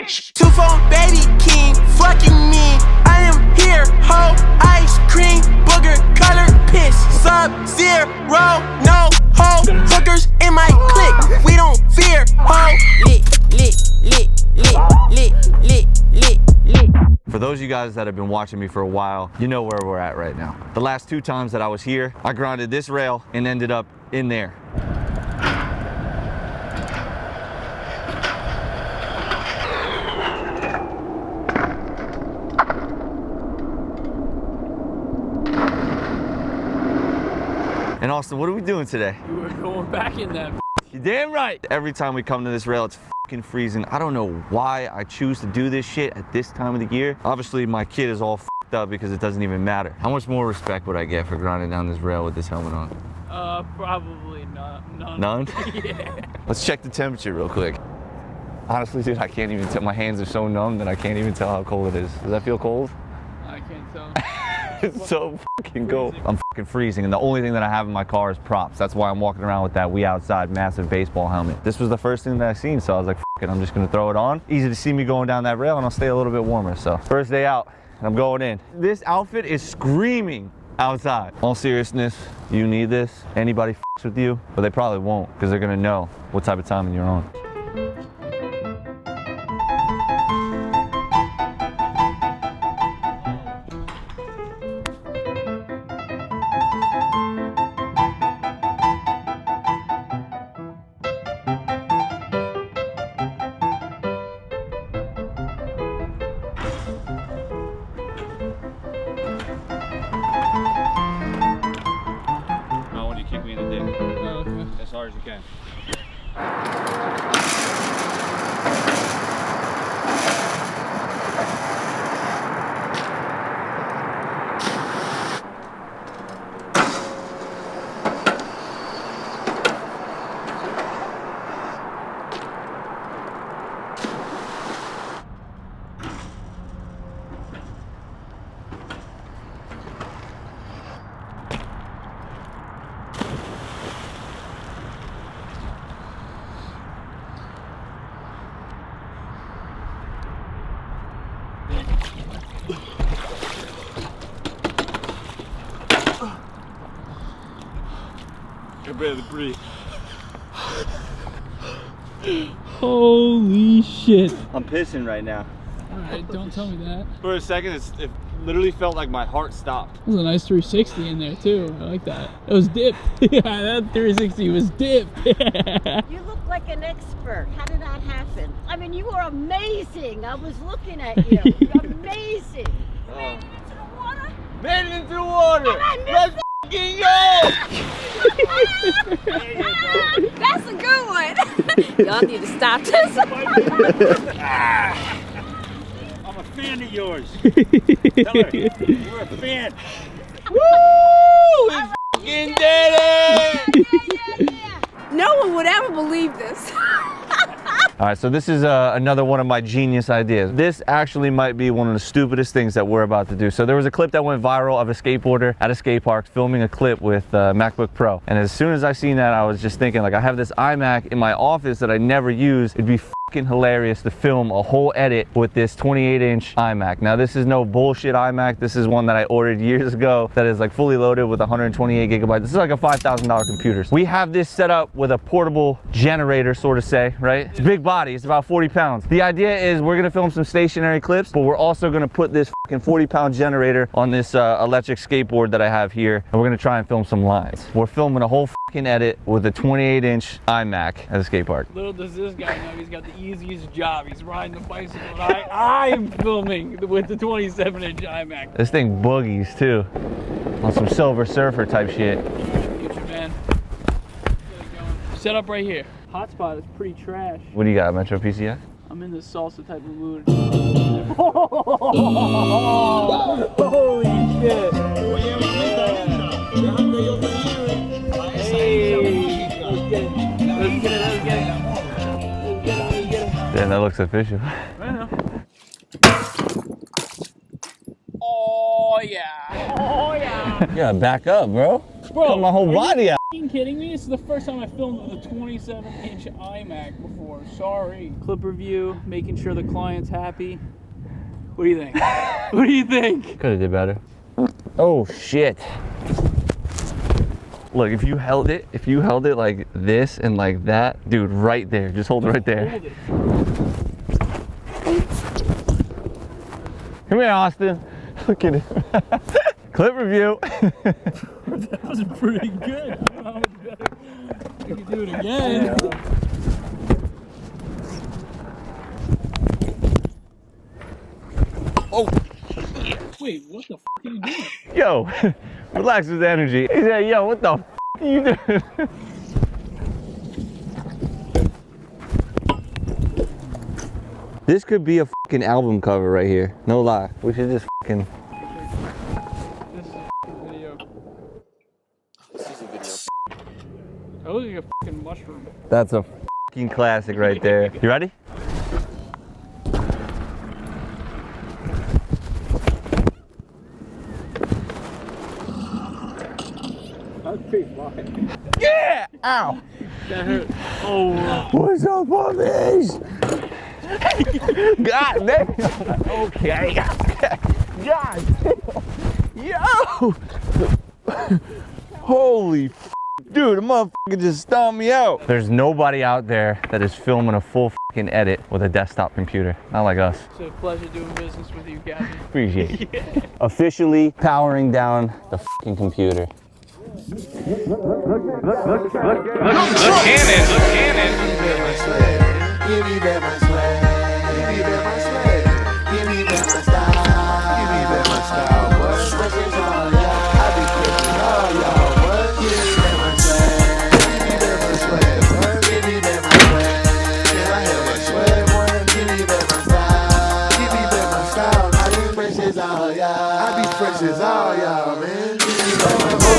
bitch. 2-phone baby king, fucking me. I am here, ho, ice cream, booger, color, piss, sub-zero, no ho, hookers in my clique. We don't fear, ho. Lit. For those of you guys that have been watching me for a while, you know where we're at right now. The last 2 times that I was here, I grounded this rail and ended up in there. And Austin, what are we doing today? We're going back in that. You're damn right. Every time we come to this rail, it's fucking freezing. I don't know why I choose to do this shit at this time of the year. Obviously, my kid is all fucked up because it doesn't even matter. How much more respect would I get for grinding down this rail with this helmet on? Probably not. None. None? Yeah. Let's check the temperature real quick. Honestly, dude, I can't even tell. My hands are so numb that I can't even tell how cold it is. Does that feel cold? I can't tell. It's so fucking cold. I'm fucking freezing, and the only thing that I have in my car is props. That's why I'm walking around with that We Outside massive baseball helmet. This was the first thing that I seen, so I was like, fuck it, I'm just gonna throw it on. Easy to see me going down that rail, and I'll stay a little bit warmer. So first day out, and I'm going in. This outfit is screaming outside. All seriousness, you need this. Anybody fucks with you, but they probably won't, because they're gonna know what type of timing you're on. Kick me in the dick. Oh, okay. As hard as you can. I barely breathe. Holy shit. I'm pissing right now. Alright, don't tell me that. For a second, it literally felt like my heart stopped. That was a nice 360 in there too. I like that. It was dipped. Yeah, that 360 was dipped. You look like an expert. How did that happen? I mean, you were amazing. I was looking at you. You're amazing. Oh. Into the water? Made it into the water! Let's f***ing go! That's a good one. Y'all need to stop this. I'm a fan of yours. Tell her, you're a fan. Woo! We f***ing did it! No one would ever believe this. All right, so this is another one of my genius ideas. This actually might be one of the stupidest things that we're about to do. So there was a clip that went viral of a skateboarder at a skate park filming a clip with MacBook Pro. And as soon as I seen that, I was just thinking, like, I have this iMac in my office that I never use. It'd be fucking hilarious to film a whole edit with this 28-inch iMac. Now, this is no bullshit iMac. This is one that I ordered years ago that is like fully loaded with 128 gigabytes. This is like a $5,000 computer. We have this set up with a portable generator, sort of say, right? It's a big body, it's about 40 pounds. The idea is we're gonna film some stationary clips, but we're also gonna put this fucking 40-pound generator on this electric skateboard that I have here, and we're gonna try and film some lines. We're filming a whole fucking edit with a 28-inch iMac at a skate park. Little does this guy know he's got the easiest job. He's riding the bicycle and I'm filming with the 27-inch iMac. This thing boogies too, on some Silver Surfer type shit. Get your man. Set up right here. Hotspot is pretty trash. What do you got, Metro PCX? I'm in this salsa type of mood. Holy shit! Hey! Let's get it. Damn, that looks official. I know. Oh yeah! Oh yeah! You gotta back up, bro. Bro, cut my whole body out. Are you kidding me? This is the first time I filmed with a 27-inch iMac before. Sorry. Clip review, making sure the client's happy. What do you think? What do you think? Could have did better. Oh shit. Look, if you held it like this and like that, dude, right there. Just hold it right there. Hold it. Come here, Austin. Look at it. Clip review. That was pretty good. I don't know how much better we can do it again. Oh. Wait, what the f are you doing? Yo, relax with the energy. He said, yo, what the f are you doing? This could be a fucking album cover right here. No lie. We should just fucking. This is a video. This is a video. That looks like a fucking mushroom. That's a fucking classic right there. You ready? Yeah! Ow! That hurt. Oh. What's up, puppies? God damn! Okay. God damn! Yo! Holy f***. Dude, the motherfucker just stomped me out. There's nobody out there that is filming a full fucking edit with a desktop computer. Not like us. It's a pleasure doing business with you, Gabby. Appreciate it. Officially powering down the fucking computer. Look cannon. Give me back my swag. Give me back my swag. Give me back my style. Give me back my style. What? Switches all y'all. I be kicking all y'all. What? Give me back my swag. Give me back my swag. What? Give me back my swag. Can I have my swag? What? Give me back my style. Give me back my style. I be fresh as all y'all. I be fresh as all y'all, man. Give me back my swag.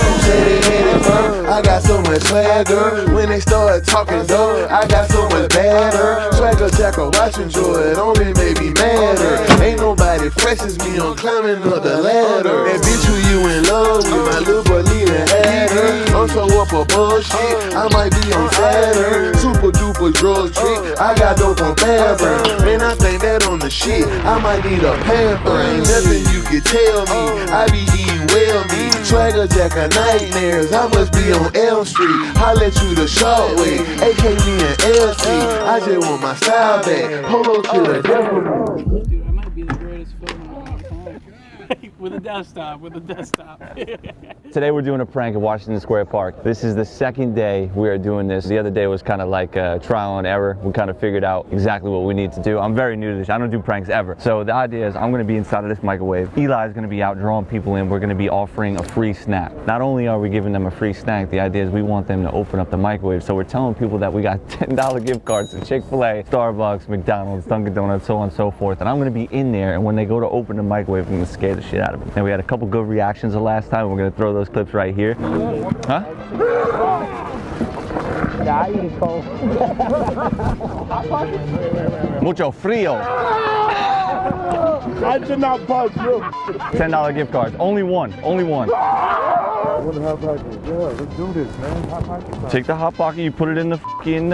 I got so much swagger. When they start talking though, I got so much better. Swagger jacker, watch enjoy it, only make me madder. Ain't nobody fresh as me on climbing up the ladder. And bitch, who you in love with? My little boy leaving Adder. I'm so up a bullshit, I might be on Saturn. Super duper drug trick, I got dope on Faber. Man, I think that on the shit, I might need a pamper. Ain't nothing you can tell me, I be eating well me. Swagger jacker nightmares, I must be on Elm Street. I let you the short way, AK me and LC. I just want my style back. Polo to the devil. Dude, I might be the greatest filmer of all time. With a desktop. Today we're doing a prank at Washington Square Park. This is the second day we are doing this. The other day was kind of like a trial and error. We kind of figured out exactly what we need to do. I'm very new to this. I don't do pranks ever. So the idea is I'm going to be inside of this microwave. Eli's going to be out drawing people in. We're going to be offering a free snack. Not only are we giving them a free snack, the idea is we want them to open up the microwave. So we're telling people that we got $10 gift cards to Chick-fil-A, Starbucks, McDonald's, Dunkin' Donuts, so on and so forth. And I'm going to be in there, and when they go to open the microwave, I'm going to scare the shit out of them. And we had a couple good reactions the last time. We're going to throw those clips right here. Huh? Mucho frío. I did not bug you. $10 gift cards. Only one. Only one. Yeah, let's do this, man. Hot pocket. Take the Hot Pocket, you put it in the fucking,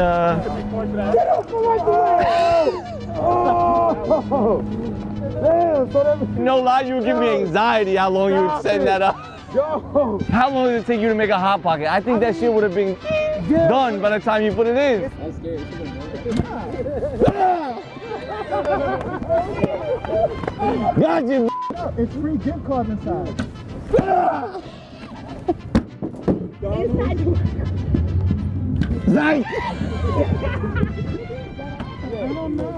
No lie, you would give me anxiety how long you would send that up. Yo. How long did it take you to make a Hot Pocket? I think that shit would have been done by the time you put it in. I'm scared. Gotcha. It's free gift cards inside. Zach. I don't know.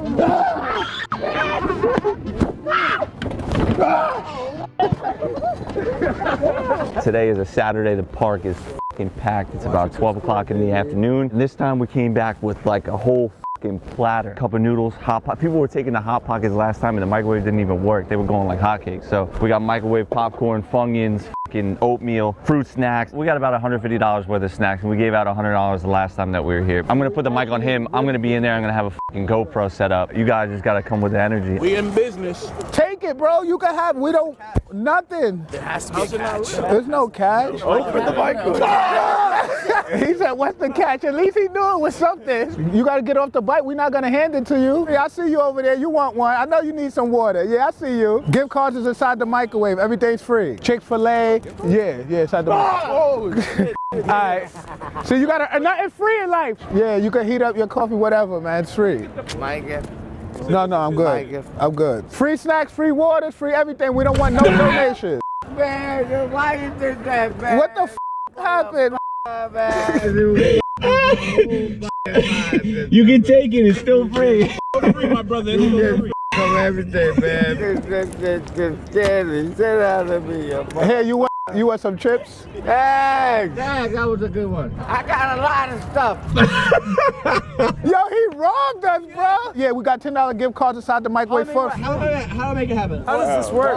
Today is a Saturday. The park is fucking packed. It's about 12 o'clock in the afternoon. And this time we came back with like a whole fucking platter. Cup of noodles, hot pot. People were taking the hot pockets last time and the microwave didn't even work. They were going like hotcakes. So we got microwave popcorn, Funyuns, fucking oatmeal, fruit snacks. We got about $150 worth of snacks and we gave out $100 the last time that we were here. I'm gonna put the mic on him. I'm gonna be in there. I'm gonna have a fucking GoPro set up. You guys just gotta come with the energy. We in business. Take it, bro. You can have, we don't, nothing. There has to be a catch. There's no catch. Open the mic. He said, what's the catch? At least he knew it was something. You gotta get off the bike. We're not gonna hand it to you. Yeah, I see you over there. You want one. I know you need some water. Yeah, I see you. Gift cards is inside the microwave. Everything's free. Chick-fil-A. Yeah, inside the microwave. Oh, shit. All right. So you gotta, nothing free in life. Yeah, you can heat up your coffee, whatever, man. It's free. My gift. No, I'm good. I'm good. Free snacks, free waters, free everything. We don't want no donations. Man, why you did that, man? What the f happened? You can take it, it's still free. Free, my brother. It's still free. From everything, man. Sit out of me, Hey, you want some chips? Hey, that was a good one. I got a lot of stuff. Yo, he wronged us, bro. Yeah, we got $10 gift cards inside the microwave first. How do I make it happen? How does this work?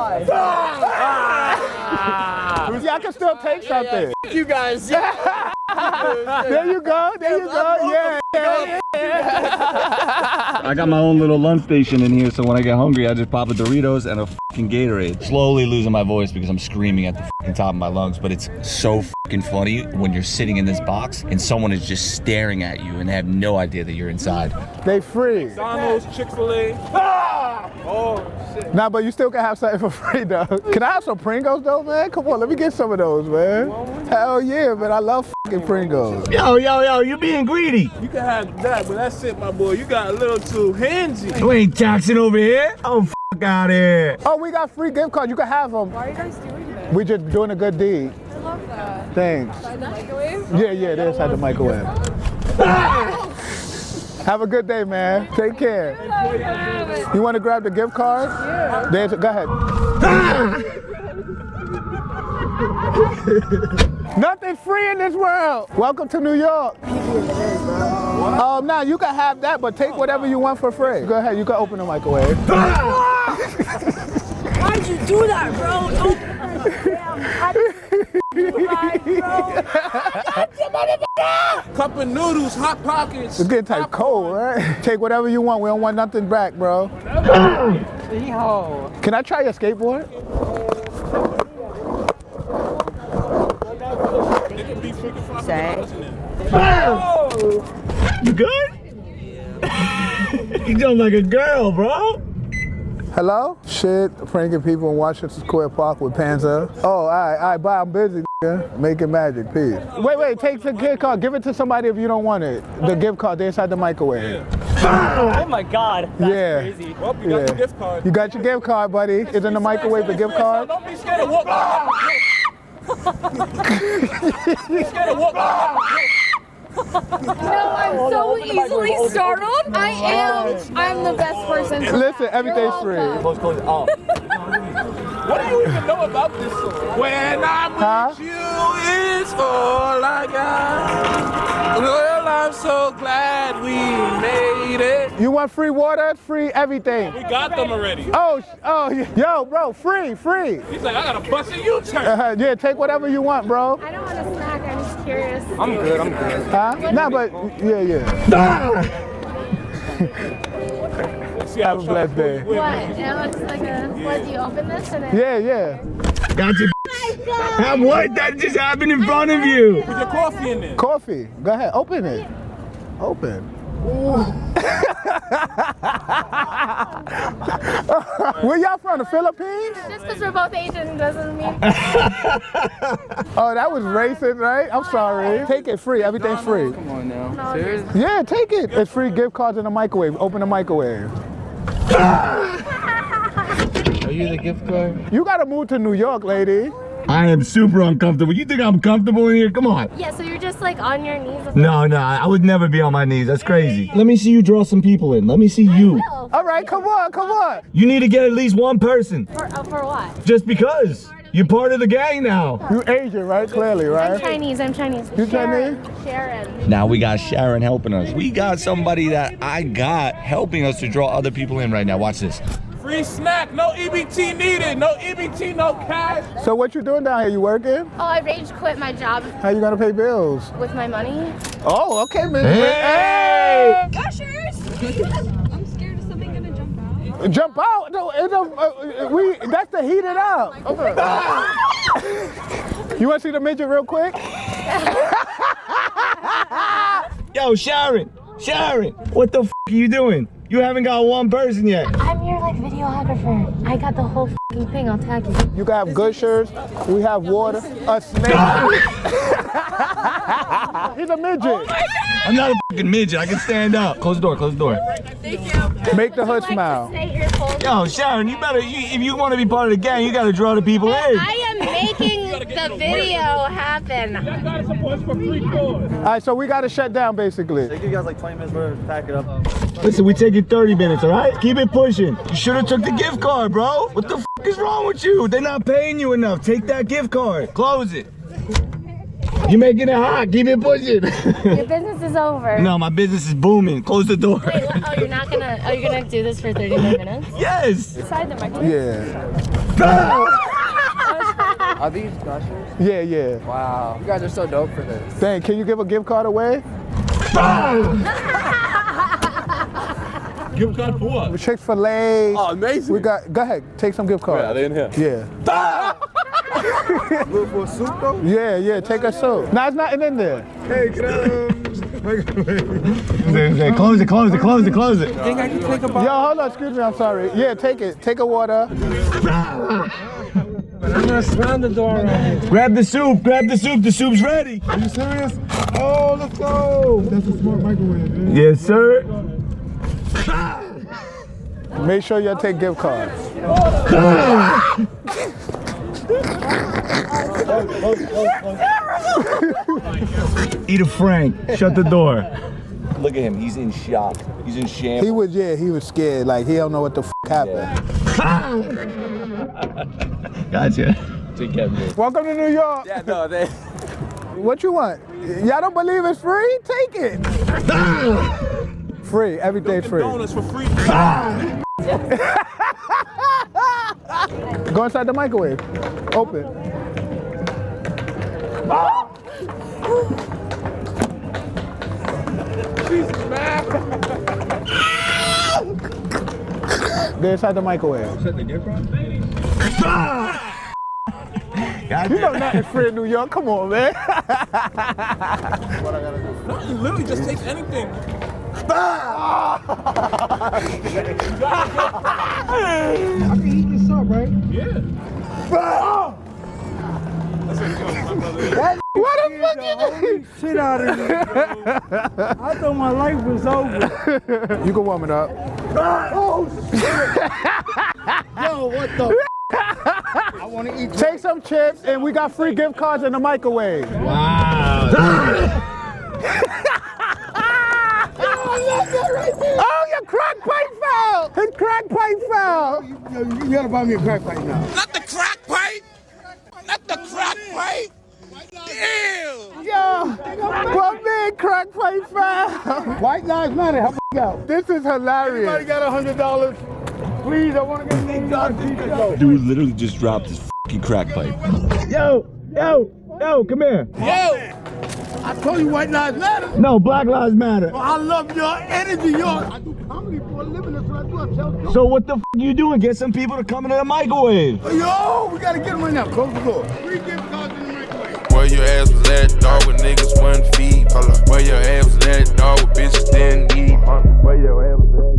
Yeah, I can still take something. You guys. There you go. Yeah. I got my own little lunch station in here, so when I get hungry, I just pop a Doritos and a fucking Gatorade. Slowly losing my voice because I'm screaming at the fucking top of my lungs, but it's so fucking funny when you're sitting in this box and someone is just staring at you and they have no idea that you're inside. They free. McDonald's, Chick-fil-A. Oh, shit. Nah, but you still can have something for free, though. Can I have some Pringles, though, man? Come on, let me get some of those, man. Hell yeah, man. I love fucking Pringles. Yo, you being greedy. You can have that, but that's it, my boy. You got a little too handsy. You ain't taxing over here. Oh, fuck out here. Oh, we got free gift cards. You can have them. Why are you guys doing this? We just doing a good deed. I love that. Thanks. Inside the microwave? Yeah, they're inside the microwave. Have a good day, man. Take care. You want to grab the gift card? Yeah. Go ahead. Nothing free in this world. Welcome to New York. Now you can have that, but take whatever you want for free. Go ahead, you can open the microwave. Why'd you do that, bro? Don't. Cup of noodles, hot pockets. It's getting type cold, right? Take whatever you want. We don't want nothing back, bro. Can I try your skateboard? Say. You good? You jump like a girl, bro. Hello? Shit, pranking people in Washington Square Park with Panza. Oh, all right, bye. I'm busy, nigga. Making magic, peace. Wait, take the gift card. Give it to somebody if you don't want it. The gift card, they're inside the microwave. Oh my God, that's crazy. Well, you got the gift card. You got your gift card, buddy. It's in the microwave, the gift card. Don't be scared of walk. Be scared of walk. I'm so easily startled. I'm the best person. Listen, everything's free. What do you even know about this song? When I'm with you, it's all I got. Well, I'm so glad we made it. You want free water? Free everything. We got them already. Oh, yo, bro, free. He's like, I gotta bust a U-turn. Yeah, take whatever you want, bro. I don't want a snack. I'm just curious. I'm good. Huh? Nah, but yeah. Have a blessed day. What? Now it's like a. What? Do you open this and then? Yeah. Gotcha. Have what? That just happened in front of you. Put your coffee in there. Coffee. Go ahead. Open it. Open. Where y'all from? The Philippines? Just because we're both Asian doesn't mean. Oh, that was racist, right? I'm sorry. Take it free. Everything's free. Come on now. Seriously? Yeah, take it. It's free gift cards in the microwave. Open the microwave. Are you the gift card? You gotta move to New York, lady. I am super uncomfortable. You think I'm comfortable in here? Come on. Yeah, so you're just like on your knees. No, I would never be on my knees. That's crazy. Let me see you draw some people in. Let me see you. All right, come on. You need to get at least one person. For what? Just because. You're part of the gang now. You Asian, right? Clearly, right? I'm Chinese. You Chinese? Sharon. Now we got Sharon helping us. We got somebody that I got helping us to draw other people in right now. Watch this. Free snack, no EBT needed, no EBT, no cash. So what you doing down here? You working? Oh, I rage quit my job How you gonna pay bills? with my money. Oh, okay, Miss. Hey! Gushers! I'm scared of something gonna jump out. Jump out? No, that's to heat it up. Okay. You want to see the midget real quick? Yo, Sharon, what the f are you doing? You haven't got one person yet. I'm your like videographer. I got the whole f***ing thing. I'll tag you. You can have gushers. We have water. A snake. He's a midget. I'm not a fucking midget. I can stand up. Close the door. Thank you. Make the hood smile. Yo, Sharon, you better. If you want to be part of the gang, you got to draw the people in. I am making the video happen. All right, so we got to shut down basically. They give you guys like 20 minutes to pack it up. Listen, we taking 30 minutes, all right? Keep it pushing. You should have took the gift card, bro. What the f is wrong with you? They're not paying you enough. Take that gift card. Close it. You're making it hot. Keep it pushing. Your business is over. No, my business is booming. Close the door. Wait, oh, you're not gonna. Are you gonna do this for 30 more minutes? Yes. Inside the microwave. Yeah. Are these gushers? Yeah, yeah. Wow. You guys are so dope for this. Dang, can you give a gift card away? Gift card for what? Chick-fil-A. Oh, amazing. We got. Go ahead. Take some gift cards. Are they in here? Yeah. Look for a soup though? Yeah, yeah. Take a soup. No, it's not in there. Hey, can I Close it. Think I can take a bite? Yo, hold on. Excuse me. I'm sorry. Yeah, take it. Take a water. I'm gonna slam the door around here. Grab the soup. The soup's ready. Are you serious? Oh, let's go. That's a smart microwave, man. Yes, sir. Make sure you take gift cards. Eat a Frank. Shut the door. Look at him. He's in shock. He's in shambles. He was scared. Like he don't know what the f happened. Gotcha. Take care, man. Welcome to New York. Yeah, no, they. What you want? Y'all don't believe it's free? Take it. Free. Everything free. Donuts for free. Go inside the microwave. Open. Jesus, man. Go inside the microwave. You know nothing's free in New York. Come on, man. No, you literally just take anything. I can eat this up, right? Yeah. What the fuck you doing? Shit out of here. I thought my life was over. You can warm it up. Oh, shit. Yo, what the? I want to eat. Take some chips, and we got free gift cards in the microwave. Wow. Oh, your crack pipe fell! His crack pipe fell! You gotta buy me a crack pipe now. Not the crack pipe. Not the crack pipe. Damn. Yo, my man crack pipe fell! White Lives Matter, help me out. This is hilarious. Everybody got $100? Please, I want to get $100. Dude literally just dropped his fucking crack pipe. Yo, come here. Yo. I told you White Lives Matter. No, Black Lives Matter. Well, I love your energy. I do comedy for a living. That's what I do. I tell jokes. So what the f you doing? Get some people to come into the microwave. Yo, we gotta get them right now. Close the door. Free gift cards in the microwave. Where your ass was at, dog, with niggas wasn't feed. Where your ass was at, dog, with bitches didn't eat. Where your ass was at.